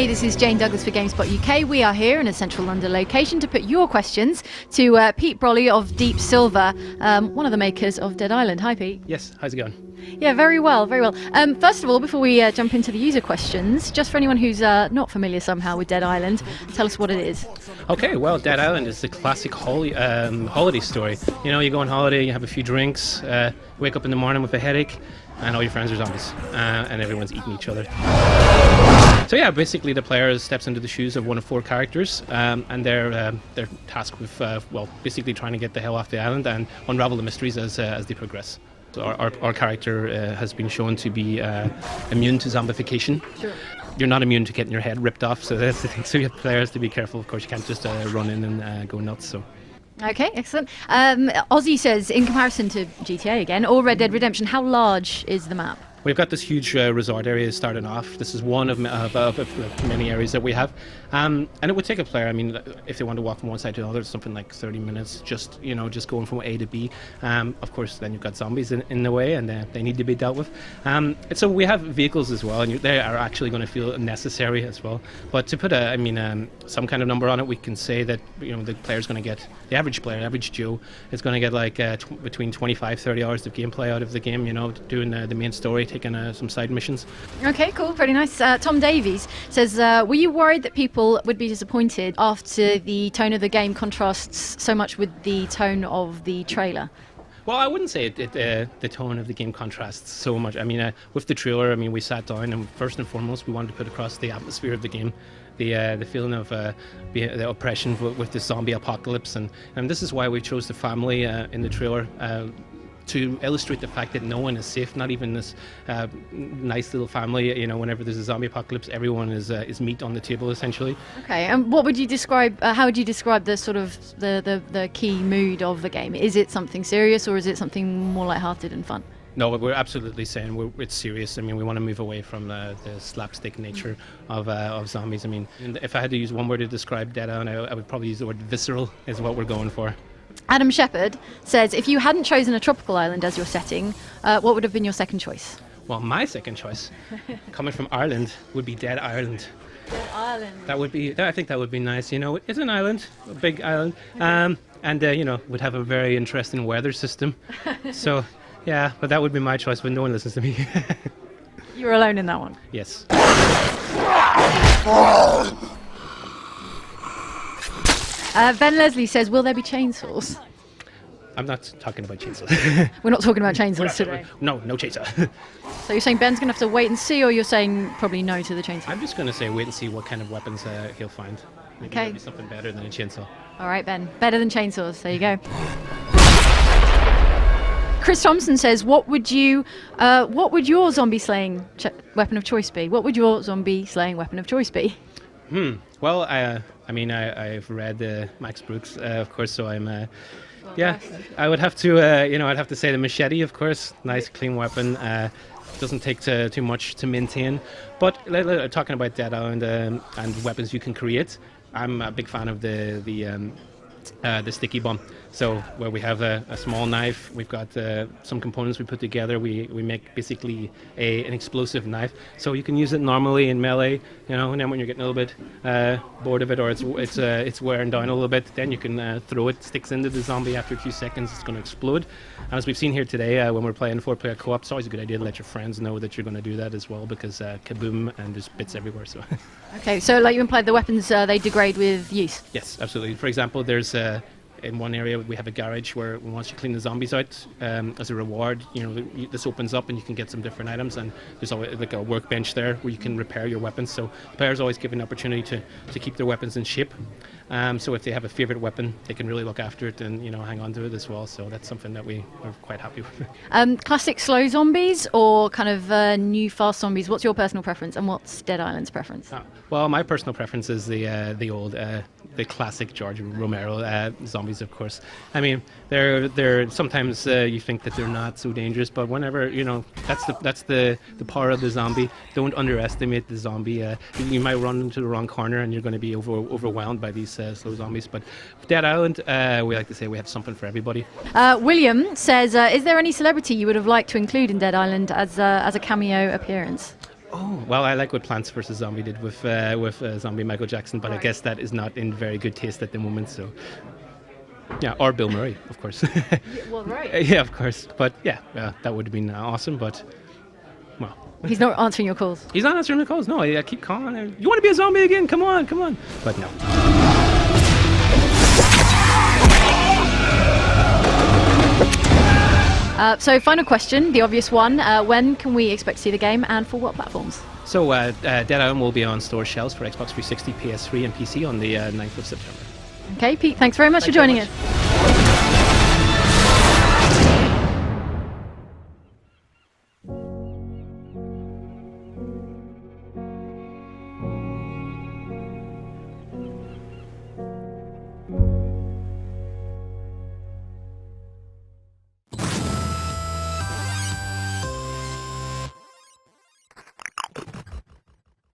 this is Jane Douglas for GameSpot UK. We are here in a central London location to put your questions to Pete Brolly of Deep Silver, one of the makers of Dead Island. Hi, Pete. Yes, how's it going? Yeah, very well, very well. First of all, before we jump into the user questions, just for anyone who's not familiar somehow with Dead Island, tell us what it is. Okay, well, Dead Island is the classic holiday story. You know, you go on holiday, you have a few drinks, wake up in the morning with a headache, and all your friends are zombies, and everyone's eating each other. So yeah, basically the player steps into the shoes of one of four characters, and they're tasked with, basically trying to get the hell off the island and unravel the mysteries as they progress. So our character has been shown to be immune to zombification. Sure. You're not immune to getting your head ripped off, so that's the thing. So you have players to be careful. Of course, you can't just run in and go nuts. So. Okay, excellent. Ozzy says, in comparison to GTA again, or Red Dead Redemption, how large is the map? We've got this huge resort area starting off. This is one of many areas that we have. And it would take a player, I mean, if they want to walk from one side to another, something like 30 minutes, just going from A to B. Of course, then you've got zombies in the way, and they need to be dealt with. So we have vehicles as well, and they are actually going to feel necessary as well. But to put some kind of number on it, we can say that the player's going to get, the average player, average Joe, is going to get like between 25-30 hours of gameplay out of the game, doing the main story, taking some side missions. Okay, cool, pretty nice. Tom Davies says, were you worried that people would be disappointed after the tone of the game contrasts so much with the tone of the trailer? Well, I wouldn't say the tone of the game contrasts so much. I mean, with the trailer, we sat down and first and foremost we wanted to put across the atmosphere of the game, the feeling of the oppression with the zombie apocalypse, and this is why we chose the family in the trailer. To illustrate the fact that no one is safe, not even this nice little family. Whenever there's a zombie apocalypse, everyone is meat on the table, essentially. Okay, and what would you describe? How would you describe the sort of the key mood of the game? Is it something serious, or is it something more lighthearted and fun? No, we're absolutely saying it's serious. I mean, we want to move away from the slapstick nature of zombies. I mean, if I had to use one word to describe Dead Island, I would probably use the word visceral. Is what we're going for. Adam Shepherd says, if you hadn't chosen a tropical island as your setting, what would have been your second choice? Well, my second choice, coming from Ireland, would be Dead Ireland. Dead Island. I think that would be nice. It's an island, a big island, and would have a very interesting weather system. So, yeah, but that would be my choice, but no one listens to me. You're alone in that one? Yes. Ben Leslie says, will there be chainsaws? I'm not talking about chainsaws. We're not talking about chainsaws today. No chainsaw. So you're saying Ben's going to have to wait and see, or you're saying probably no to the chainsaw? I'm just going to say wait and see what kind of weapons he'll find. Maybe Okay. There'll be something better than a chainsaw. All right, Ben. Better than chainsaws. There you go. Chris Thompson says, what would your zombie slaying weapon of choice be? What would your zombie slaying weapon of choice be? Well, I've read Max Brooks, of course, so I'm. I would have to, I'd have to say the machete, of course. Nice, clean weapon. Doesn't take too much to maintain. But talking about Dead Island and weapons you can create, I'm a big fan of the sticky bomb. So where we have a small knife, we've got some components we put together. We make basically an explosive knife. So you can use it normally in melee, and then when you're getting a little bit bored of it, or it's wearing down a little bit, then you can throw it, sticks into the zombie. After a few seconds, it's going to explode. And as we've seen here today, when we're playing 4-player co-op, it's always a good idea to let your friends know that you're going to do that as well, because kaboom, and there's bits everywhere. So. Okay, so like you implied, the weapons they degrade with use. Yes, absolutely. For example, there's in one area we have a garage where once you clean the zombies out, as a reward, this opens up and you can get some different items, and there's always like a workbench there where you can repair your weapons. So the players always given an opportunity to keep their weapons in shape. So if they have a favorite weapon, they can really look after it and hang on to it as well. So that's something that we are quite happy with. Classic slow zombies or kind of new fast zombies? What's your personal preference, and what's Dead Island's preference? Well, my personal preference is the old, the classic George Romero zombies, of course. I mean, they're sometimes you think that they're not so dangerous, but whenever that's the power of the zombie. Don't underestimate the zombie. You might run into the wrong corner and you're going to be overwhelmed by these slow zombies. But Dead Island, we like to say we have something for everybody. William says, is there any celebrity you would have liked to include in Dead Island as a cameo appearance? Oh, well, I like what Plants vs Zombie did with Zombie Michael Jackson, but I Right. guess that is not in very good taste at the moment. So, yeah, or Bill Murray, of course. Well, right. Yeah, of course. But yeah, that would have been awesome. But well, He's not answering your calls. he's not answering the calls. No, I keep calling. You want to be a zombie again? Come on, come on. But no. So final question, the obvious one. When can we expect to see the game and for what platforms? So Dead Island will be on store shelves for Xbox 360, PS3 and PC on the 9th of September. Okay, Pete, thanks very much for Thank you very joining much. us.